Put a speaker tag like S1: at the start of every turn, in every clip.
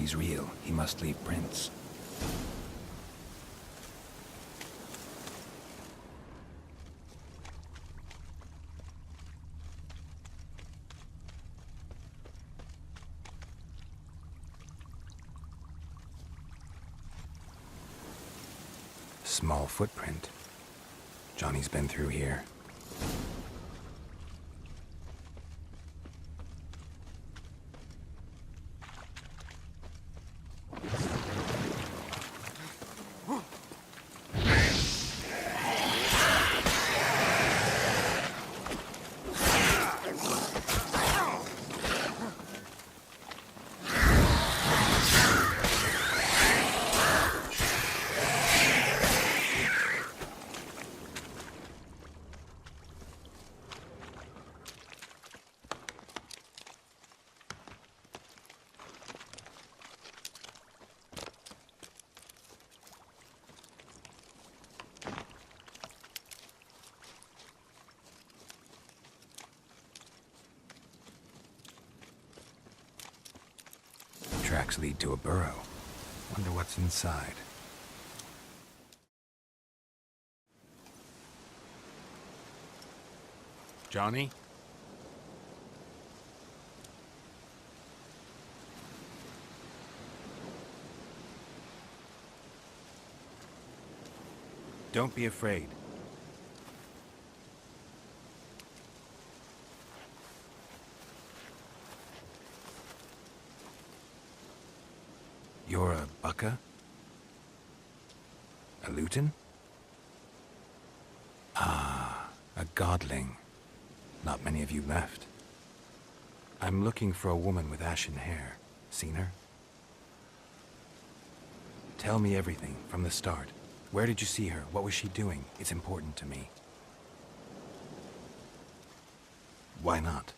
S1: he's real, he must leave prints. Small footprint. Johnny's been through here. Tracks lead to a burrow. Wonder what's inside. Johnny? Don't be afraid. You're a Bucka? A Luton? Ah, a godling. Not many of you left. I'm looking for a woman with ashen hair. Seen her? Tell me everything, from the start. Where did you see her? What was she doing? It's important to me. Why not?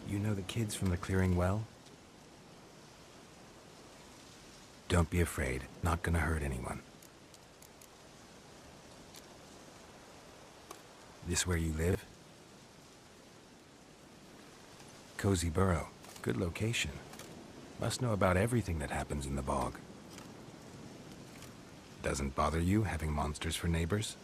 S1: You know the kids from the clearing well? Don't be afraid. Not gonna hurt anyone. This where you live? Cozy burrow. Good location. Must know about everything that happens in the bog. Doesn't bother you having monsters for neighbors?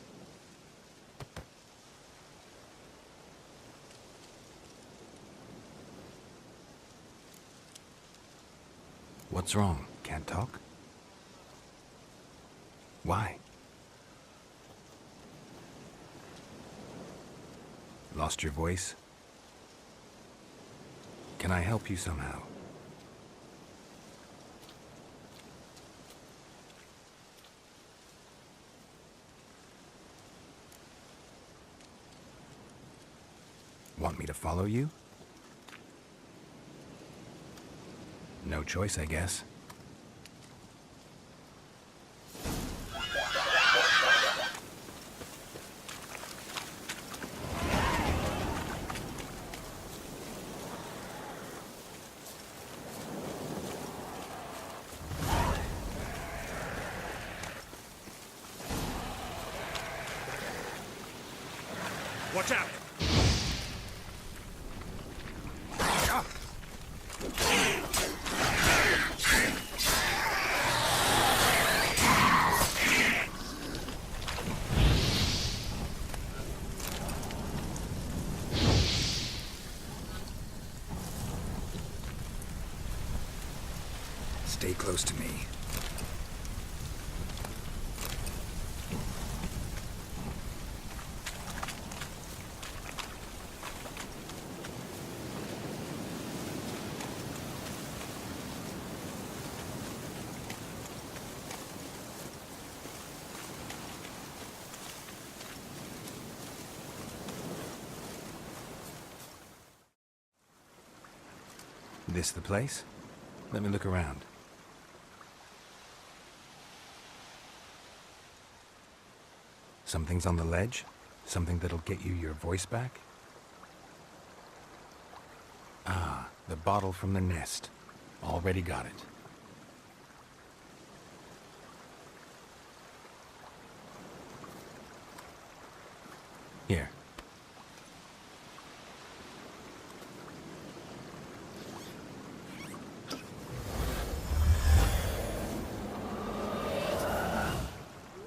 S1: What's wrong? Can't talk? Why? Lost your voice? Can I help you somehow? Want me to follow you? No choice, I guess.
S2: Watch out!
S1: Stay close to me. This the place? Let me look around. Something's on the ledge? Something that'll get you your voice back? Ah, the bottle from the nest. Already got it. Here.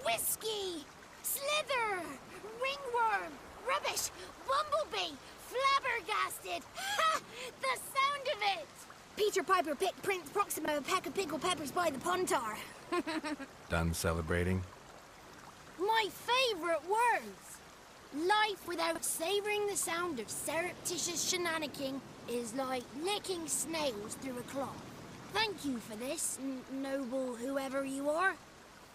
S2: Whiskey! Slither! Ringworm! Rubbish! Bumblebee! Flabbergasted! Ha! The sound of it! Peter Piper picked Prince Proximo a peck of pickled peppers by the puntar.
S1: Done celebrating?
S2: My favorite words! Life without savoring the sound of surreptitious shenanigans is like licking snails through a cloth. Thank you for this, noble whoever you are.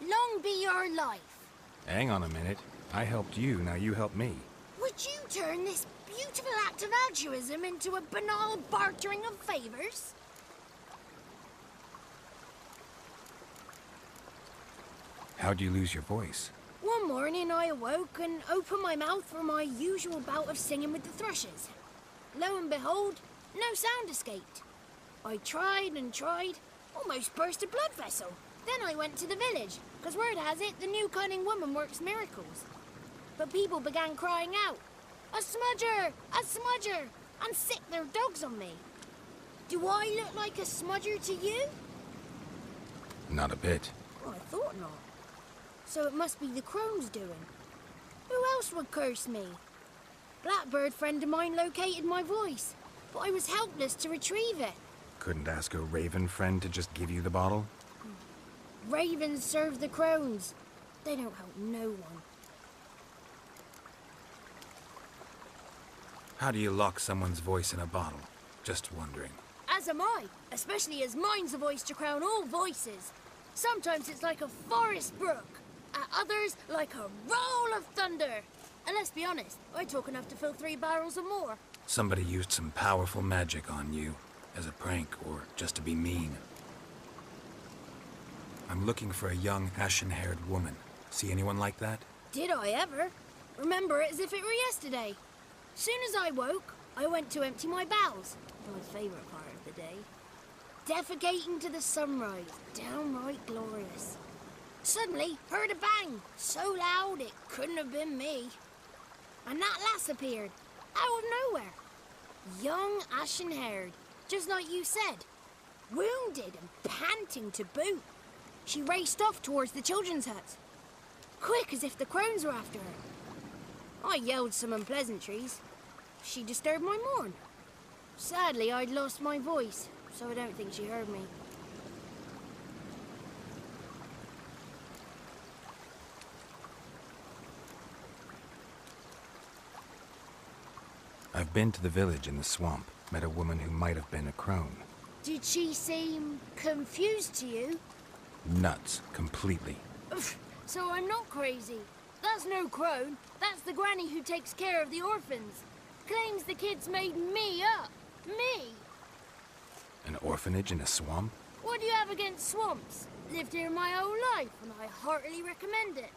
S2: Long be your life.
S1: Hang on a minute. I helped you, now you help me.
S2: Would you turn this beautiful act of altruism into a banal bartering of favors?
S1: How'd you lose your voice?
S2: One morning I awoke and opened my mouth for my usual bout of singing with the thrushes. Lo and behold, no sound escaped. I tried and tried, almost burst a blood vessel. Then I went to the village, because word has it the new cunning woman works miracles. But people began crying out, "A smudger! A smudger!" and sick their dogs on me. Do I look like a smudger to you?
S1: Not a bit.
S2: Well, I thought not. So it must be the crone's doing. Who else would curse me? Blackbird friend of mine located my voice, but I was helpless to retrieve it.
S1: Couldn't ask a raven friend to just give you the bottle?
S2: Ravens serve the crones. They don't help no one.
S1: How do you lock someone's voice in a bottle? Just wondering.
S2: As am I, especially as mine's a voice to crown all voices. Sometimes it's like a forest brook, at others like a roll of thunder. And let's be honest, I talk enough to fill 3 barrels or more.
S1: Somebody used some powerful magic on you, as a prank or just to be mean. I'm looking for a young, ashen-haired woman. See anyone like that?
S2: Did I ever? Remember it as if it were yesterday. Soon as I woke, I went to empty my bowels. My favourite part of the day. Defecating to the sunrise, downright glorious. Suddenly, heard a bang, so loud it couldn't have been me. And that lass appeared, out of nowhere. Young, ashen-haired, just like you said. Wounded and panting to boot. She raced off towards the children's hut. Quick as if the crones were after her. I yelled some unpleasantries. She disturbed my morn. Sadly, I'd lost my voice, so I don't think she heard me.
S1: I've been to the village in the swamp, met a woman who might have been a crone.
S2: Did she seem confused to you?
S1: Nuts, completely.
S2: So I'm not crazy. That's no crone. That's the granny who takes care of the orphans. Claims the kids made me up. Me!
S1: An orphanage in a swamp?
S2: What do you have against swamps? Lived here my whole life, and I heartily recommend it.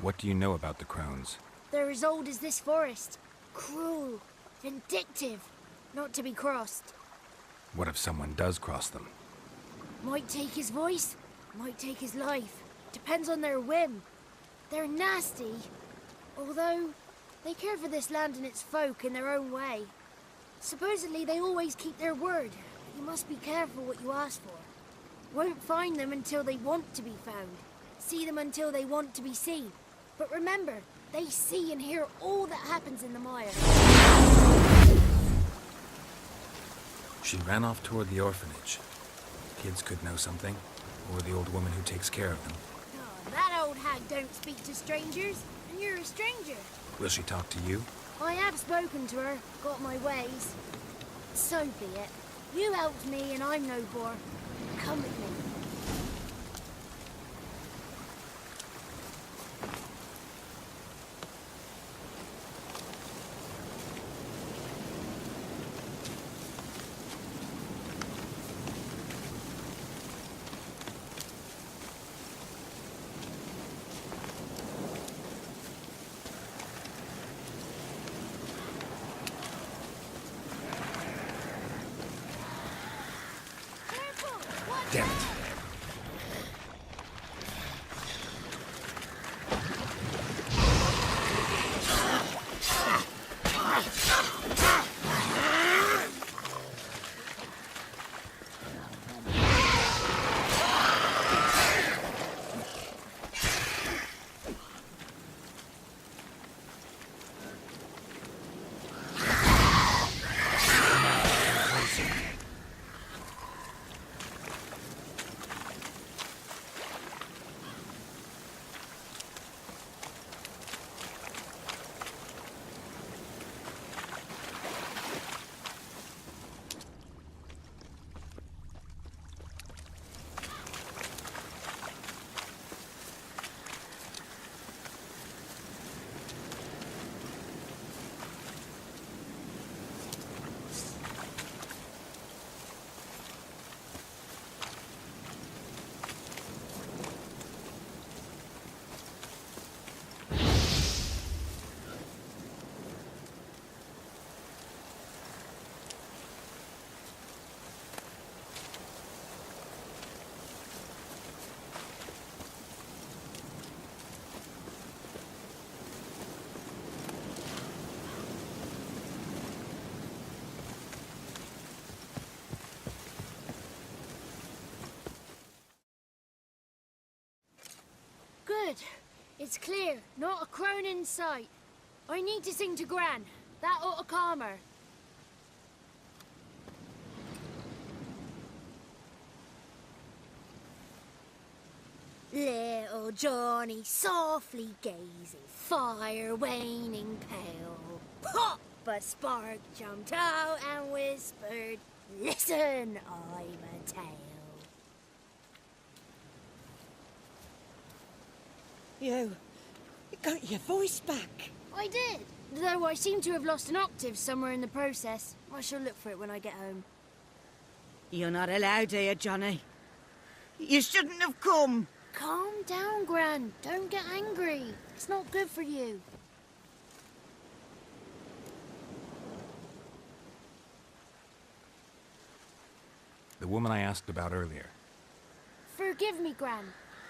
S1: What do you know about the crones?
S2: They're as old as this forest. Cruel, vindictive, not to be crossed.
S1: What if someone does cross them?
S2: Might take his voice, might take his life. Depends on their whim. They're nasty, although they care for this land and its folk in their own way. Supposedly they always keep their word. You must be careful what you ask for. Won't find them until they want to be found. See them until they want to be seen. But remember, they see and hear all that happens in the mire.
S1: She ran off toward the orphanage. Kids could know something, or the old woman who takes care of them.
S2: Oh, that old hag don't speak to strangers, and you're a stranger.
S1: Will she talk to you?
S2: I have spoken to her, got my ways. So be it. You helped me and I'm no bore. Come with me.
S1: Damn it.
S2: It's clear, not a crone in sight. I need to sing to Gran. That ought to calm her. Little Johnny softly gazing, fire waning pale. Pop! A spark jumped out and whispered, "Listen, I'm a tale."
S3: You got your voice back.
S2: I did, though I seem to have lost an octave somewhere in the process. I shall look for it when I get home.
S3: You're not allowed here, Johnny. You shouldn't have come.
S2: Calm down, Gran. Don't get angry. It's not good for you.
S1: The woman I asked about earlier.
S2: Forgive me, Gran,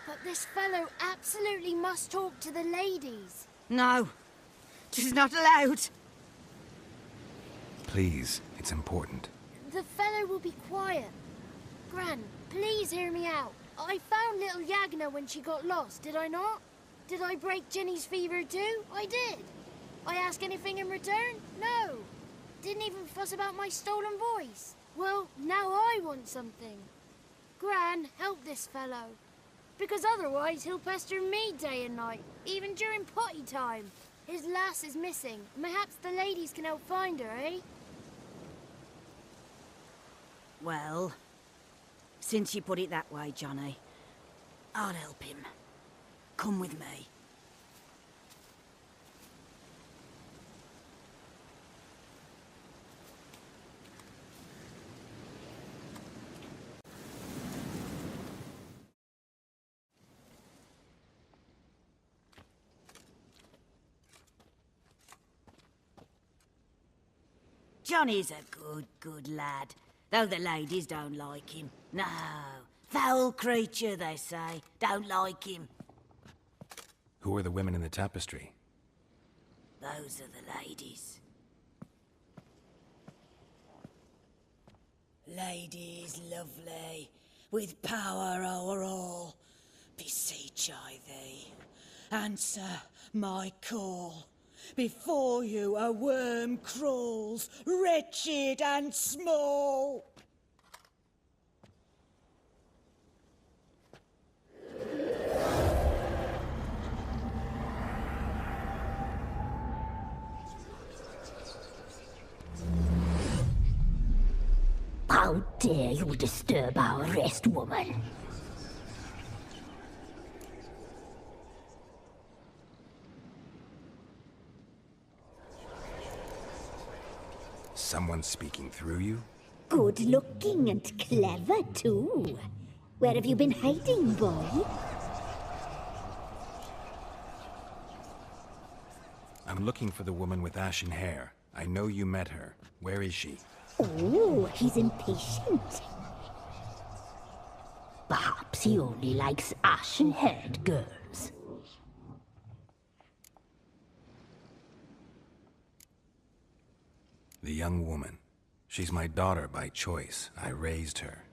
S2: but this fellow absolutely must talk to the ladies.
S3: No, she's not allowed.
S1: Please, it's important.
S2: The fellow will be quiet. Gran, please hear me out. I found little Yagna when she got lost, did I not? Did I break Jenny's fever too? I did. I ask anything in return? No. Didn't even fuss about my stolen voice. Well, now I want something. Gran, help this fellow. Because otherwise he'll pester me day and night, even during potty time. His lass is missing. Perhaps the ladies can help find her, eh?
S3: Well, since you put it that way, Johnny, I'll help him. Come with me. Johnny's a good lad, though the ladies don't like him. No, foul creature, they say. Don't like him.
S1: Who are the women in the tapestry?
S3: Those are the ladies. Ladies lovely, with power o'er all, beseech I thee, answer my call. Before you a worm crawls, wretched and small.
S4: How dare you disturb our rest, woman?
S1: Someone speaking through you?
S4: Good looking and clever, too. Where have you been hiding, boy?
S1: I'm looking for the woman with ashen hair. I know you met her. Where is she?
S4: Oh, he's impatient. Perhaps he only likes ashen-haired girls.
S1: The young woman. She's my daughter by choice. I raised her.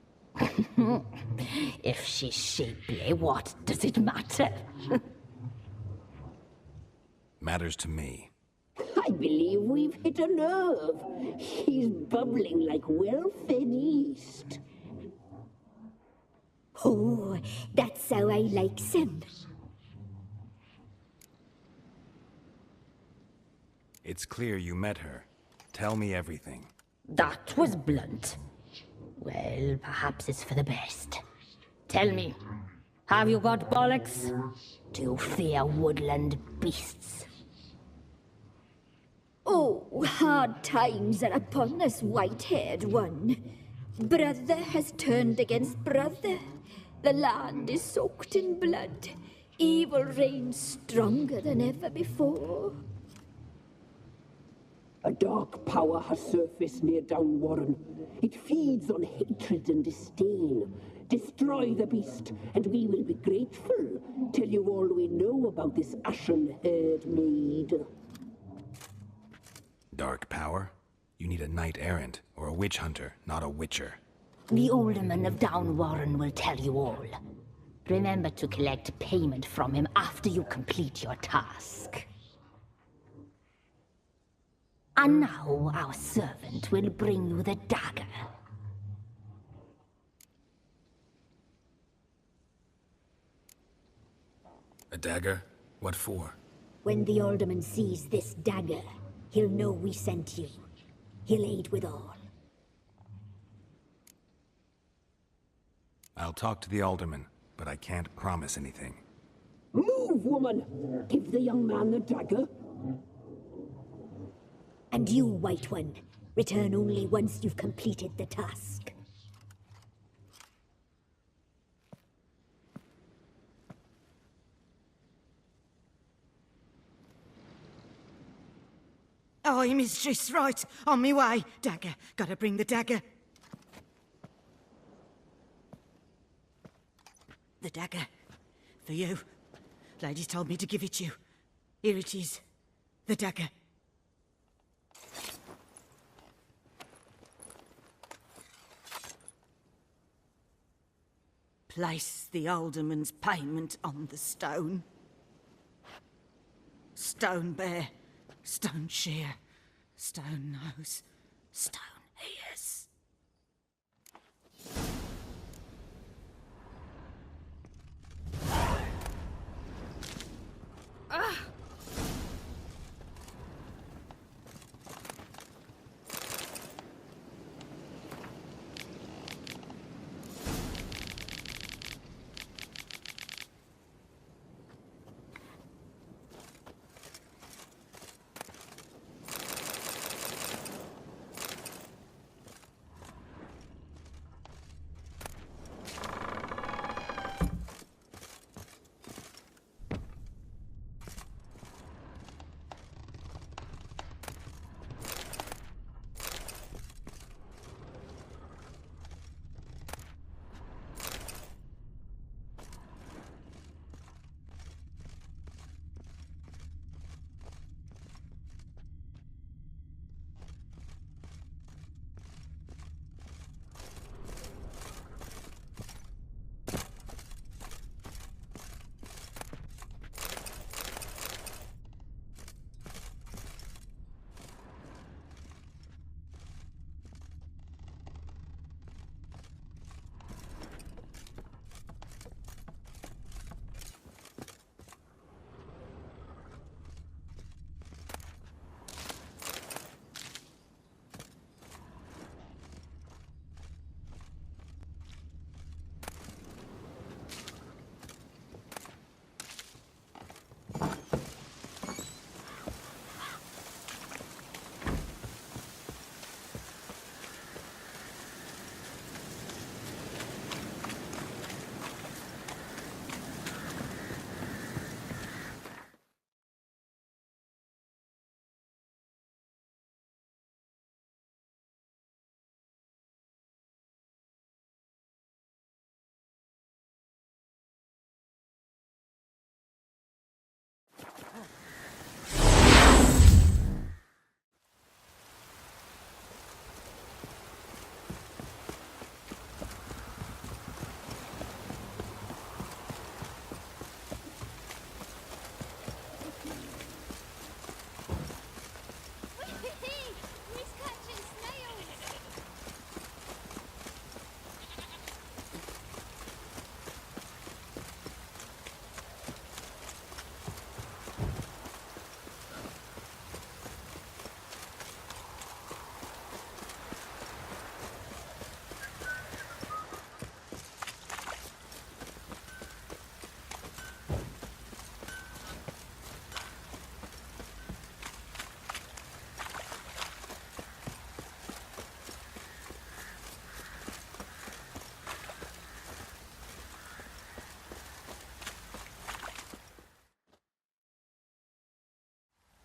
S4: If she's shapely, what does it matter?
S1: Matters to me.
S4: I believe we've hit a nerve. He's bubbling like well-fed yeast. Oh, that's how I likes him.
S1: It's clear you met her. Tell me everything.
S4: That was blunt. Well, perhaps it's for the best. Tell me, have you got bollocks? Do you fear woodland beasts? Oh, hard times are upon us, white-haired one. Brother has turned against brother. The land is soaked in blood. Evil reigns stronger than ever before.
S5: A dark power has surfaced near Downwarren. It feeds on hatred and disdain. Destroy the beast, and we will be grateful. Tell you all we know about this ashen-haired maid.
S1: Dark power? You need a knight-errant or a witch hunter, not a witcher.
S4: The alderman of Downwarren will tell you all.
S3: Remember to collect payment from him after you complete your task. And now our servant will bring you the dagger.
S1: A dagger? What for?
S4: When the alderman sees this dagger, he'll know we sent you. He'll aid with all.
S1: I'll talk to the alderman, but I can't promise anything.
S5: Move, woman! Give the young man the dagger.
S4: And you, White One, return only once you've completed the task.
S6: Aye, mistress, right. On me way. Dagger. Gotta bring the dagger. The dagger. For you. Ladies told me to give it you. Here it is. The dagger. Place the alderman's payment on the stone. Stone bear. Stone shear, stone nose, stone ears.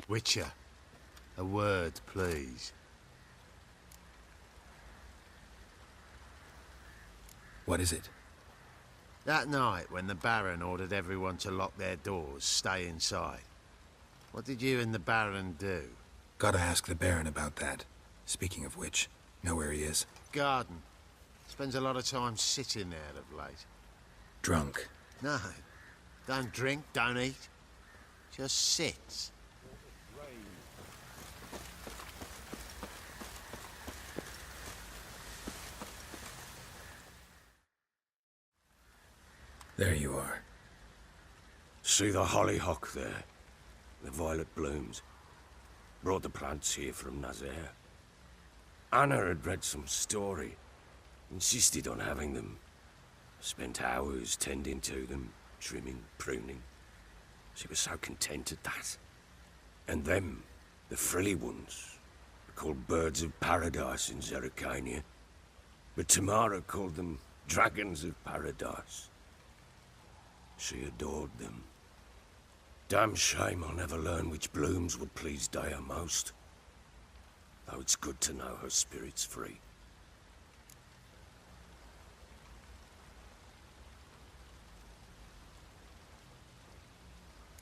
S7: Witcher, a word, please.
S1: What is it?
S7: That night when the Baron ordered everyone to lock their doors, stay inside. What did you and the Baron do?
S1: Gotta ask the Baron about that. Speaking of which, know where he is?
S7: Garden. Spends a lot of time sitting there of late.
S1: Drunk.
S7: No. Don't drink, don't eat. Just sit.
S1: There you are.
S8: See the hollyhock there? The violet blooms. Brought the plants here from Nazaire. Anna had read some story. Insisted on having them. Spent hours tending to them, trimming, pruning. She was so content at that. And them, the frilly ones, are called birds of paradise in Zerrikania. But Tamara called them dragons of paradise. She adored them. Damn shame I'll never learn which blooms would please Dea most. Though it's good to know her spirit's free.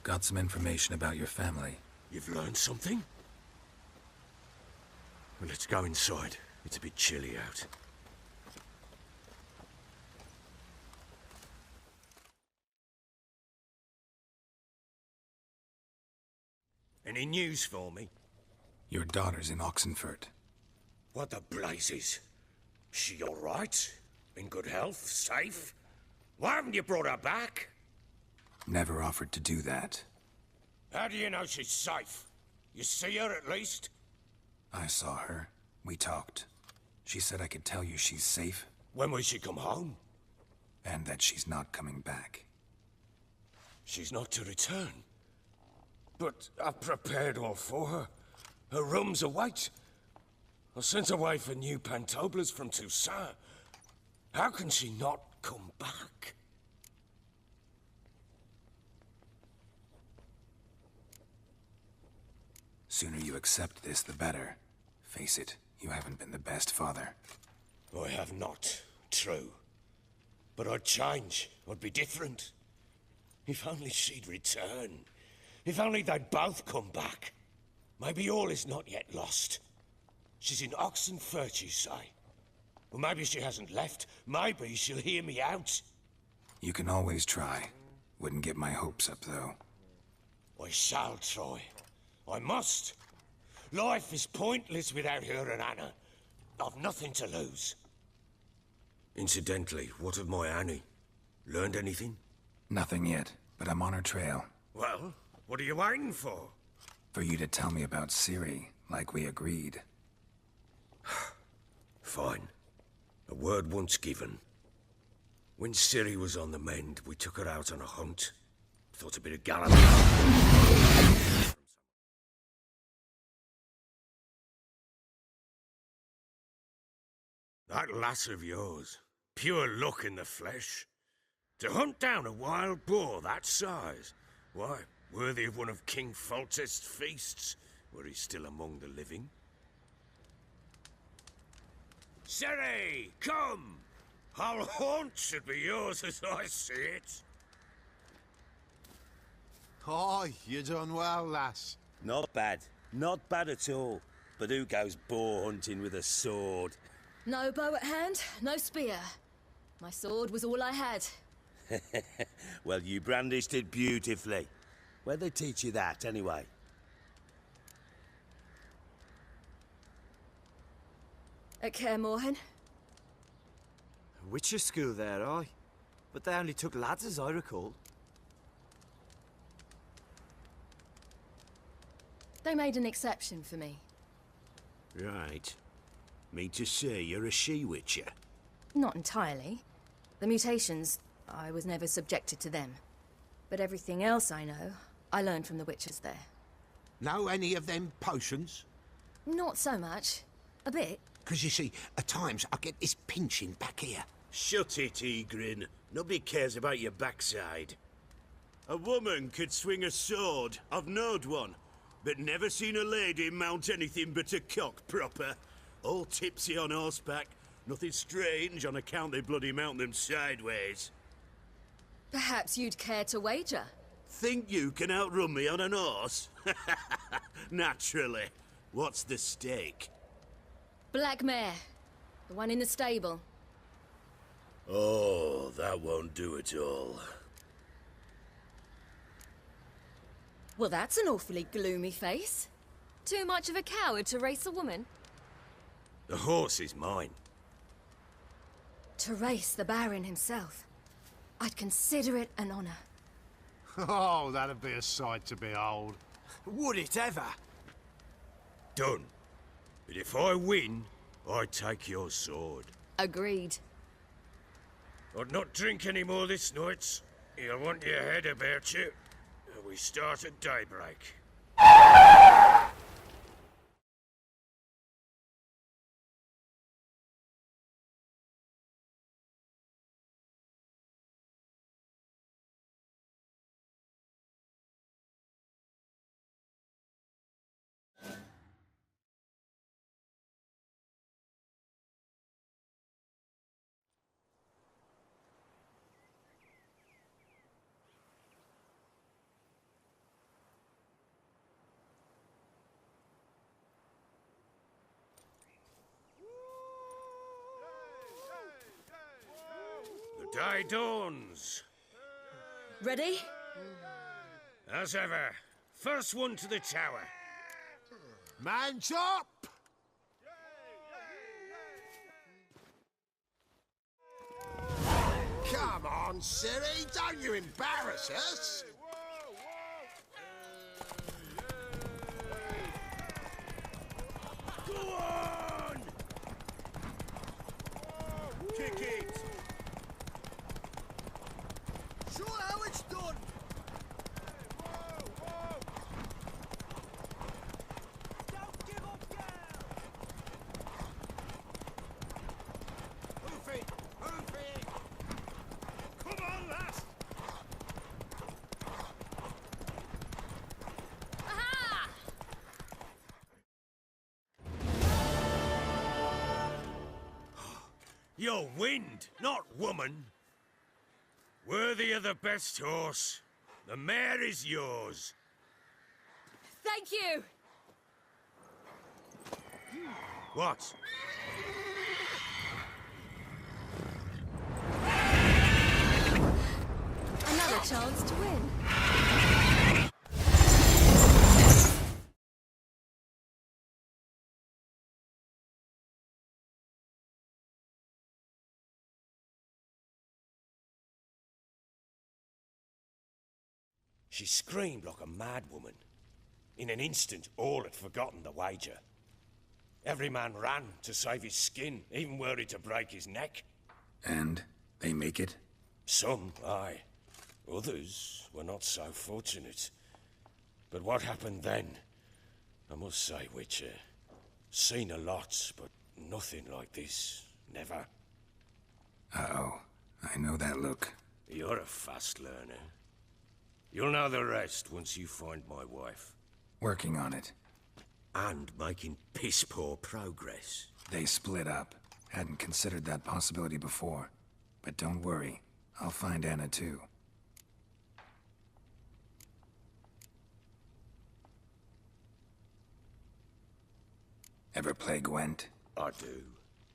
S1: Got some information about your family.
S8: You've learned something? Well, let's go inside. It's a bit chilly out. Any news for me?
S1: Your daughter's in Oxenfurt.
S8: What the blazes? She all right? In good health? Safe? Why haven't you brought her back?
S1: Never offered to do that.
S8: How do you know she's safe? You see her at least?
S1: I saw her. We talked. She said I could tell you she's safe.
S8: When will she come home?
S1: And that she's not coming back.
S8: She's not to return. But I've prepared all for her. Her rooms await. I sent away for new pantoblas from Toussaint. How can she not come back?
S1: Sooner you accept this, the better. Face it, you haven't been the best father.
S8: I have not, true. But I'd change, I'd be different. If only she'd return. If only they'd both come back. Maybe all is not yet lost. She's in Oxenfurt, you say? Well, maybe she hasn't left. Maybe she'll hear me out.
S1: You can always try. Wouldn't get my hopes up, though.
S8: I shall try. I must. Life is pointless without her and Anna. I've nothing to lose. Incidentally, what of my Annie? Learned anything?
S1: Nothing yet, but I'm on her trail.
S8: Well, what are you waiting for?
S1: For you to tell me about Ciri, like we agreed.
S8: Fine. A word once given. When Ciri was on the mend, we took her out on a hunt. Thought a bit of gallop. That lass of yours, pure luck in the flesh. To hunt down a wild boar that size, why, worthy of one of King Foltest's feasts, were he still among the living. Ciri, come! Our haunt should be yours as I see it.
S7: Aye, you done well, lass.
S9: Not bad. Not bad at all. But who goes boar hunting with a sword?
S10: No bow at hand, no spear. My sword was all I had.
S9: Well, you brandished it beautifully. Where'd they teach you that, anyway?
S10: At Kaer Morhen.
S11: Witcher school there, aye. But they only took lads, as I recall.
S10: They made an exception for me.
S9: Right. Mean to say you're a she-witcher?
S10: Not entirely. The mutations, I was never subjected to them. But everything else I know, I learned from the witches there.
S12: Know any of them potions?
S10: Not so much. A bit.
S12: 'Cause you see, at times I get this pinching back here.
S9: Shut it, Egrin. Nobody cares about your backside. A woman could swing a sword. I've knowed one. But never seen a lady mount anything but a cock proper. All tipsy on horseback. Nothing strange on account they bloody mount them sideways.
S10: Perhaps you'd care to wager?
S9: Think you can outrun me on an horse? Naturally. What's the stake?
S10: Black mare. The one in the stable.
S9: Oh, that won't do at all.
S10: Well, that's an awfully gloomy face.
S13: Too much of a coward to race a woman?
S8: The horse is mine.
S10: To race the Baron himself. I'd consider it an honor.
S9: Oh, that'd be a sight to behold.
S11: Would it ever?
S8: Done. But if I win, I take your sword.
S10: Agreed.
S8: I'd not drink any more this night. You'll want your head about you. We start at daybreak. The day dawns.
S10: Ready?
S8: As ever, first one to the tower.
S9: Man chop!
S7: Come on, Ciri, don't you embarrass us!
S8: Go on!
S9: Kick it!
S11: Show how it's done. Don't give up, girl.
S9: Hoof it! Hoof it! Come on, lass!
S13: Aha!
S8: You're wind, not woman. Worthy of the best horse. The mare is yours.
S13: Thank you!
S8: What?
S10: Another chance to win.
S8: She screamed like a mad woman. In an instant, all had forgotten the wager. Every man ran to save his skin, even were he to break his neck.
S1: And they make it?
S8: Some, aye. Others were not so fortunate. But what happened then? I must say, Witcher, seen a lot, but nothing like this. Never.
S1: Uh-oh. I know that look.
S8: You're a fast learner. You'll know the rest once you find my wife.
S1: Working on it.
S8: And making piss-poor progress.
S1: They split up. Hadn't considered that possibility before. But don't worry. I'll find Anna too. Ever play Gwent?
S8: I do.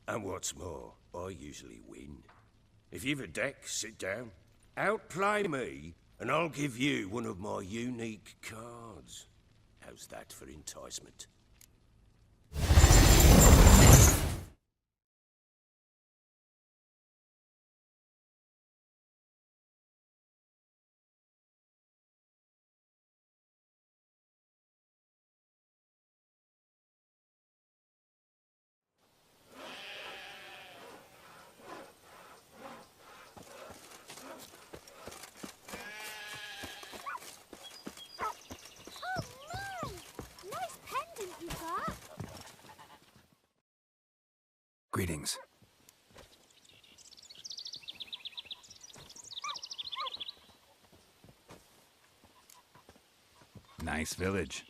S8: And what's more, I usually win. If you've a deck, sit down. Outplay me, and I'll give you one of my unique cards. How's that for enticement?
S1: Greetings. Nice village.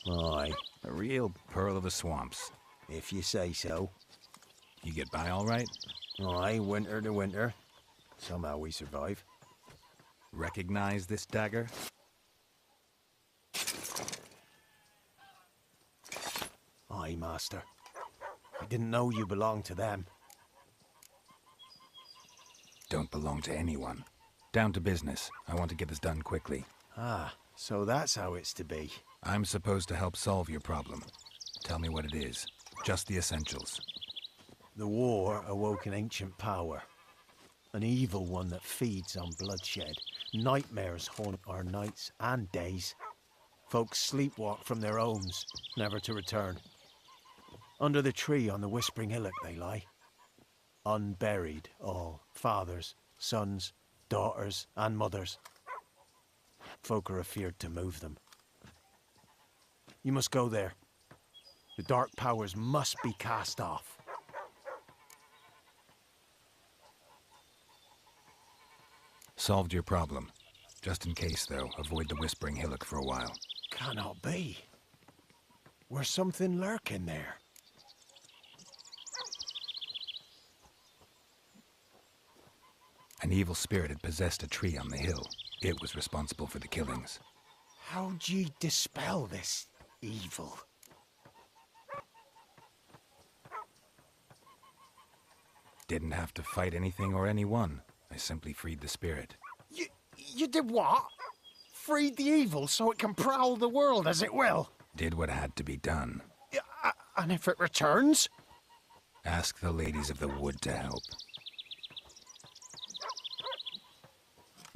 S12: Aye,
S1: A real pearl of the swamps.
S12: if you say so.
S1: You get by all right?
S12: Aye, winter to winter. Somehow we survive.
S1: Recognize this dagger?
S12: Aye, master. I didn't know you belonged to them.
S1: Don't belong to anyone. Down to business. I want to get this done quickly.
S12: Ah, So that's how it's to be.
S1: I'm supposed to help solve your problem. Tell me what it is. Just the essentials.
S12: The war awoke an ancient power. An evil one that feeds on bloodshed. Nightmares haunt our nights and days. Folks sleepwalk from their homes, never to return. Under the tree on the Whispering Hillock they lie. Unburied all, fathers, sons, daughters and mothers. Folk are afeard to move them. You must go there. The dark powers must be cast off.
S1: Solved your problem. Just in case, though, avoid the Whispering Hillock for a while.
S12: Cannot be. Where's something lurking there?
S1: An evil spirit had possessed a tree on the hill. It was responsible for the killings.
S12: How'd ye dispel this evil?
S1: Didn't have to fight anything or anyone. I simply freed the spirit.
S12: You did what? Freed the evil so it can prowl the world as it will?
S1: Did what had to be done.
S12: And if it returns?
S1: Ask the ladies of the wood to help.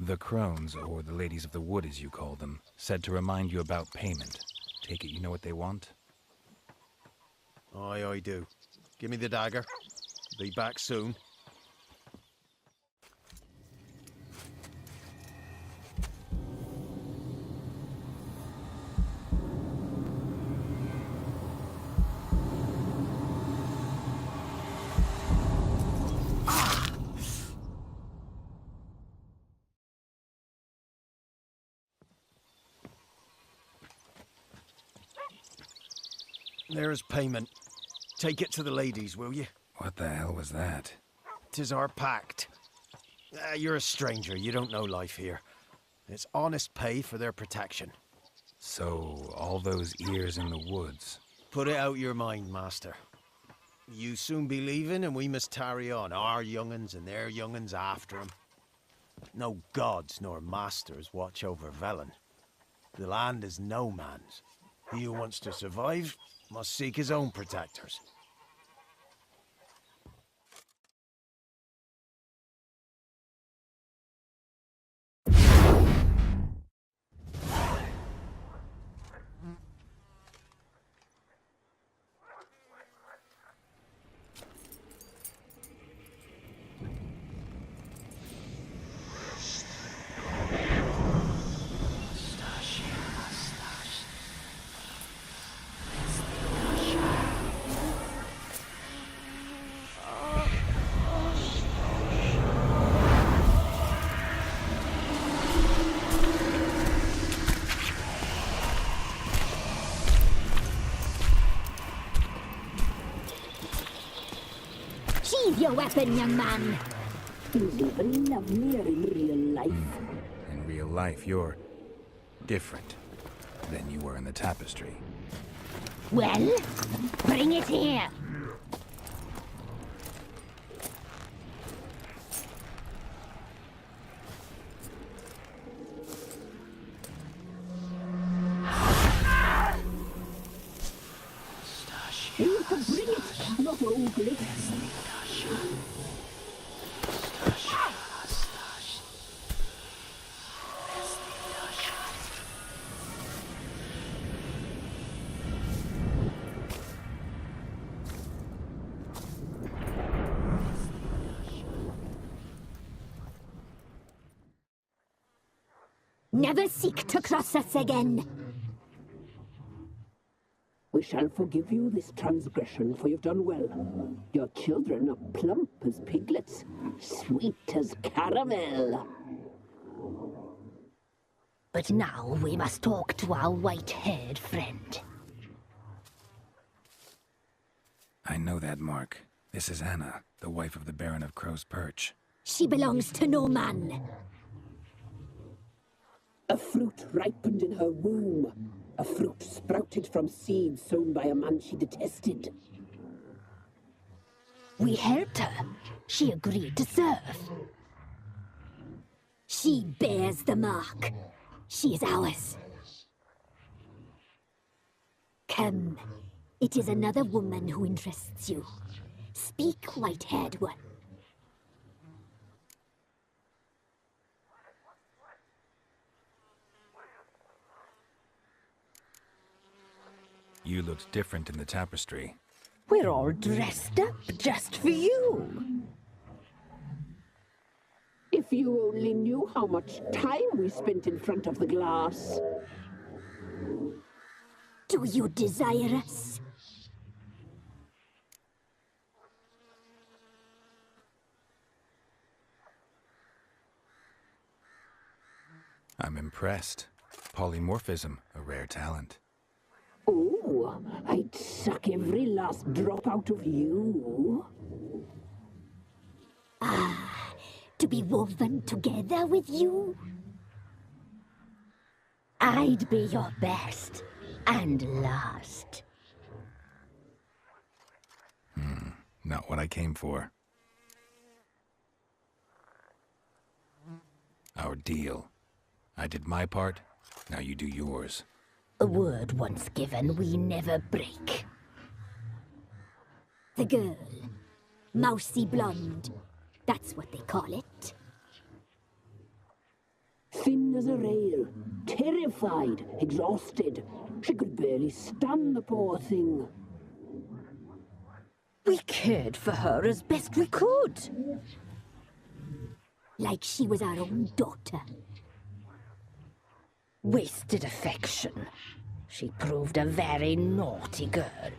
S1: The crones, or the ladies of the wood as you call them, said to remind you about payment. Take it you know what they want?
S12: Aye, I do. Give me the dagger. Be back soon. There's payment. Take it to the ladies, will you?
S1: What the hell was that?
S12: 'Tis our pact. You're a stranger, you don't know life here. It's honest pay for their protection.
S1: So, all those ears in the woods.
S12: Put it out your mind, master. You soon be leaving and we must tarry on, our young'uns and their young'uns after 'em. No gods nor masters watch over Velen. The land is no man's. He who wants to survive must seek his own protectors.
S4: Sheathe your weapon, young man.
S5: He's even lovelier in real life.
S1: In real life, you're different than you were in the tapestry.
S4: Well, bring it here.
S5: You can bring it, not old glitter.
S4: Never seek to cross us again.
S5: We shall forgive you this transgression, for you've done well. Your children are plump as piglets, sweet as caramel.
S4: But now we must talk to our white-haired friend.
S1: I know that mark. This is Anna, the wife of the Baron of Crow's Perch.
S4: She belongs to no man.
S5: A fruit ripened in her womb. A fruit sprouted from seeds sown by a man she detested.
S4: We helped her. She agreed to serve. She bears the mark. She is ours. Come. It is another woman who interests you. Speak, white-haired one.
S1: You looked different in the tapestry.
S14: We're all dressed up just for you.
S5: If you only knew how much time we spent in front of the glass.
S4: Do you desire us?
S1: I'm impressed. Polymorphism, a rare talent.
S5: Oh, I'd suck every last drop out of you.
S4: Ah, to be woven together with you?
S14: I'd be your best and last.
S1: Not what I came for. Our deal. I did my part, now you do yours.
S14: A word once given, we never break.
S4: The girl. Mousy blonde. That's what they call it.
S5: Thin as a rail, terrified, exhausted. She could barely stand, the poor thing.
S14: We cared for her as best we could.
S4: Like she was our own daughter.
S14: Wasted affection. She proved a very naughty girl.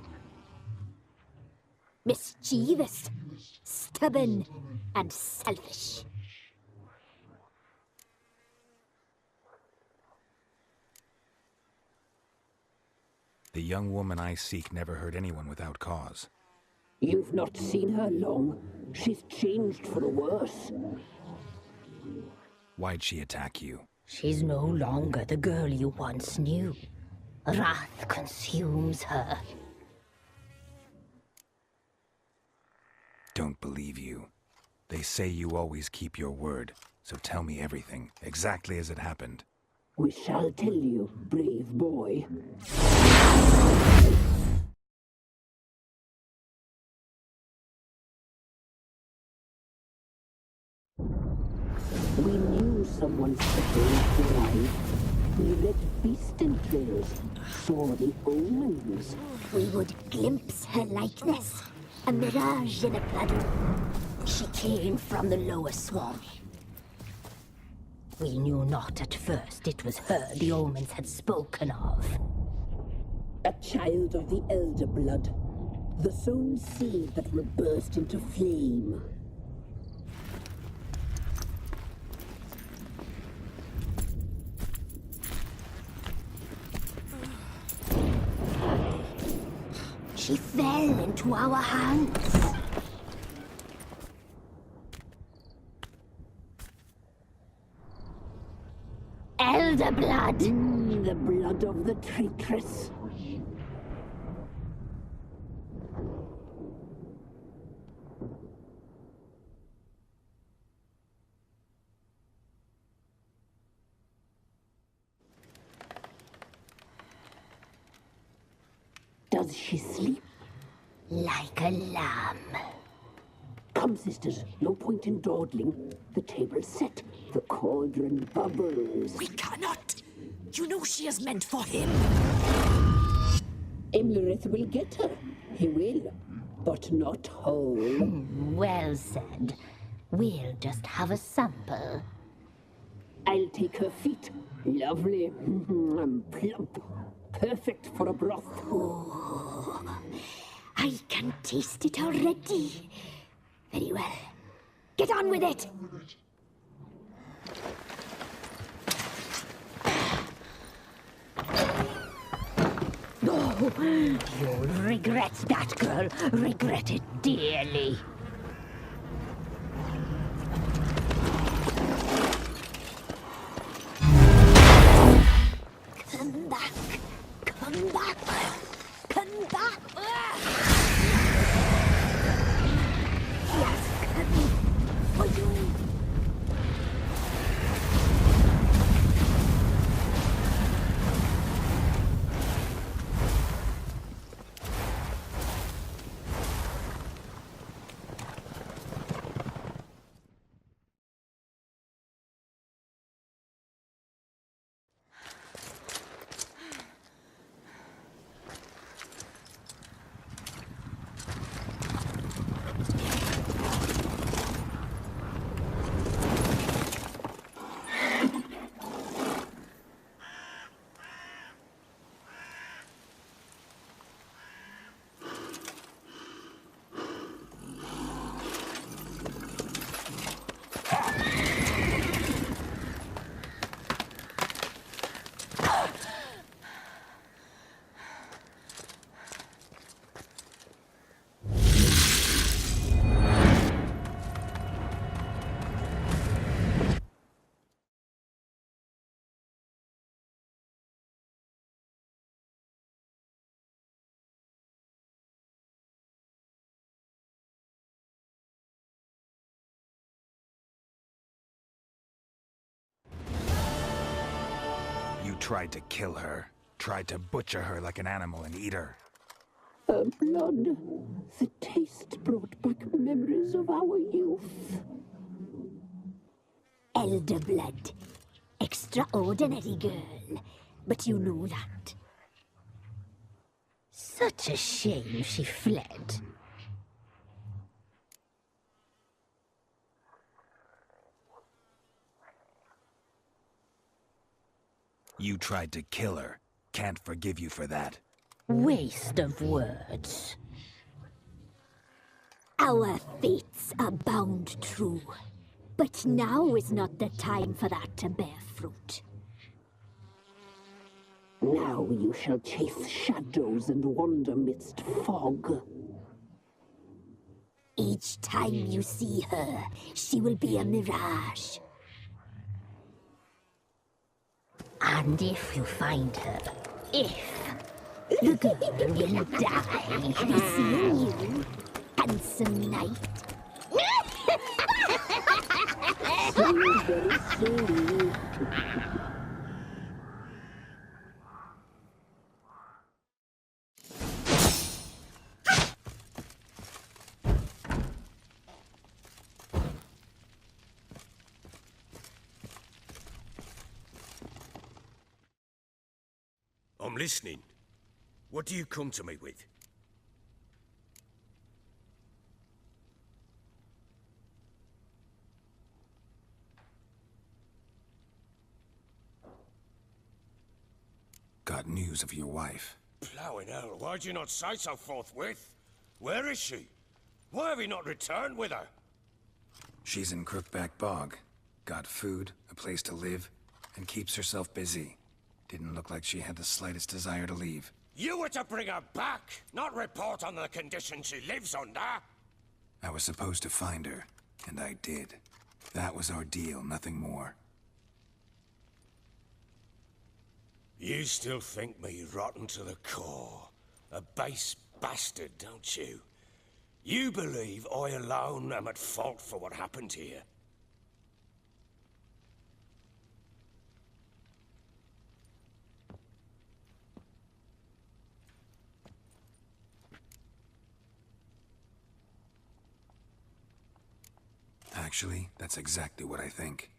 S4: Mischievous, stubborn, and selfish.
S1: The young woman I seek never hurt anyone without cause.
S5: You've not seen her long. She's changed for the worse.
S1: Why'd she attack you?
S14: She's no longer the girl you once knew. Wrath consumes her.
S1: Don't believe you. They say you always keep your word, so tell me everything, exactly as it happened.
S5: We shall tell you, brave boy. We knew someone special would arrive. We read beast entrails, saw the omens.
S4: We would glimpse her likeness, a mirage in a puddle.
S14: She came from the lower swamp. We knew not at first it was her the omens had spoken of.
S5: A child of the elder blood, the sown seed that will burst into flame.
S4: She fell into our hands.
S14: Elder blood!
S5: The blood of the traitress. Does she sleep?
S14: Like a lamb.
S5: Come, sisters, no point in dawdling. The table's set, the cauldron bubbles.
S15: We cannot! You know she is meant for him.
S5: Imlerith will get her. He will, but not whole.
S14: Well said. We'll just have a sample.
S5: I'll take her feet. Lovely. Plump. Perfect for a broth.
S4: Oh, I can taste it already. Very well. Get on with it!
S14: Oh, you'll regret that, girl. Regret it dearly.
S4: Come back! Come back! Come back! He has come for you.
S1: You tried to kill her. Tried to butcher her like an animal and eat her.
S5: Her blood. The taste brought back memories of our youth.
S14: Elder blood. Extraordinary girl. But you know that. Such a shame she fled.
S1: You tried to kill her. Can't forgive you for that.
S14: Waste of words. Our fates are bound true. But now is not the time for that to bear fruit.
S5: Now you shall chase shadows and wander midst fog.
S14: Each time you see her, she will be a mirage. And if you find her, the girl will die. Be seeing you, handsome knight.
S5: Very slowly.
S8: I'm listening. What do you come to me with?
S1: Got news of your wife.
S8: Plowing hell, why'd you not say so forthwith? Where is she? Why have you not returned with her?
S1: She's in Crookback Bog. Got food, a place to live, and keeps herself busy. Didn't look like she had the slightest desire to leave.
S8: You were to bring her back, not report on the conditions she lives under.
S1: I was supposed to find her, and I did. That was our deal, nothing more.
S8: You still think me rotten to the core. A base bastard, don't you? You believe I alone am at fault for what happened here.
S1: Actually, that's exactly what I think.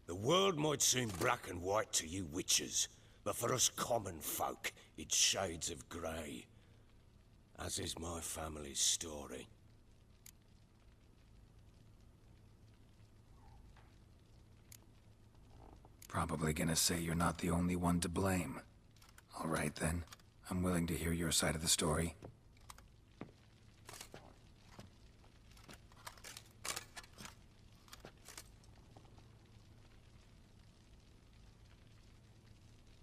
S8: The world might seem black and white to you witches, but for us common folk, it's shades of grey. As is my family's story.
S1: Probably gonna say you're not the only one to blame. All right then, I'm willing to hear your side of the story.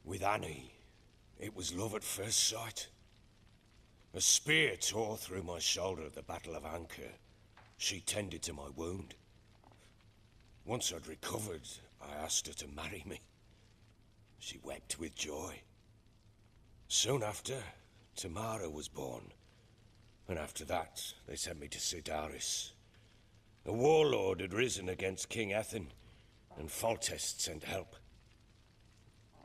S8: With Annie, it was love at first sight. A spear tore through my shoulder at the Battle of Anchor. She tended to my wound. Once I'd recovered, I asked her to marry me. She wept with joy. Soon after, Tamara was born. And after that, they sent me to Cidaris. A warlord had risen against King Ethan, and Foltest sent help.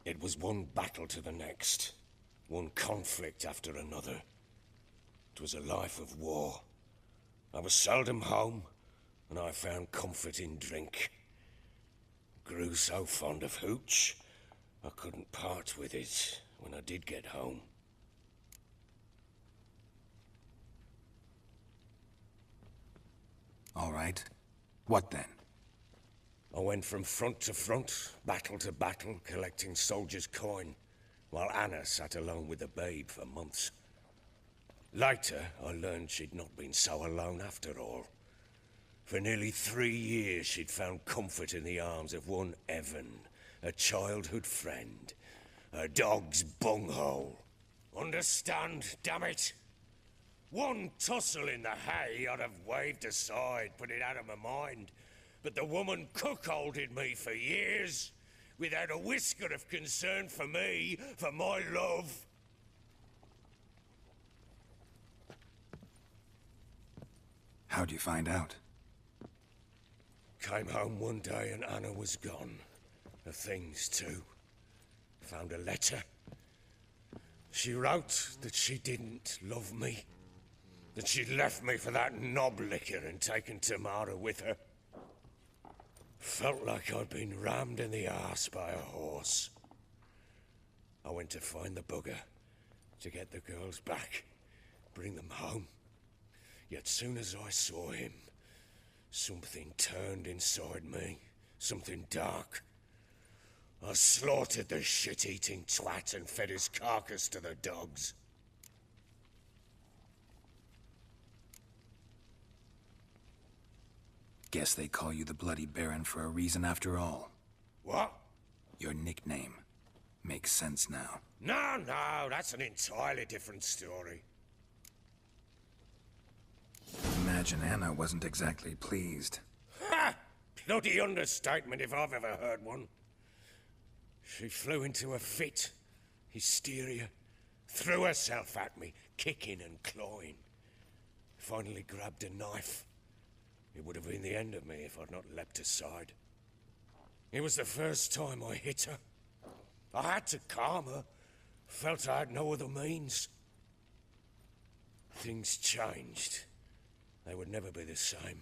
S8: It was one battle to the next, one conflict after another. It was a life of war. I was seldom home, and I found comfort in drink. Grew so fond of hooch, I couldn't part with it when I did get home.
S1: All right. What then?
S8: I went from front to front, battle to battle, collecting soldiers' coin, while Anna sat alone with the babe for months. Later, I learned she'd not been so alone after all. For nearly 3 years, she'd found comfort in the arms of one Evan, a childhood friend, a dog's bunghole. Understand, damn it? One tussle in the hay I'd have waved aside, put it out of my mind. But the woman cuckolded me for years, without a whisker of concern for me, for my love.
S1: How'd you find out?
S8: Came home one day and Anna was gone. Her things too. Found a letter. She wrote that she didn't love me. That she'd left me for that knob licker and taken Tamara with her. Felt like I'd been rammed in the arse by a horse. I went to find the bugger, to get the girls back, bring them home. Yet soon as I saw him, something turned inside me, something dark. I slaughtered the shit-eating twat and fed his carcass to the dogs.
S1: Guess they call you the Bloody Baron for a reason after all.
S8: What?
S1: Your nickname. Makes sense now.
S8: No, that's an entirely different story.
S1: Imagine Anna wasn't exactly pleased.
S8: Ha! Bloody understatement if I've ever heard one. She flew into a fit, hysteria, threw herself at me, kicking and clawing. Finally grabbed a knife. It would have been the end of me if I'd not leapt aside. It was the first time I hit her. I had to calm her. Felt I had no other means. Things changed. They would never be the same.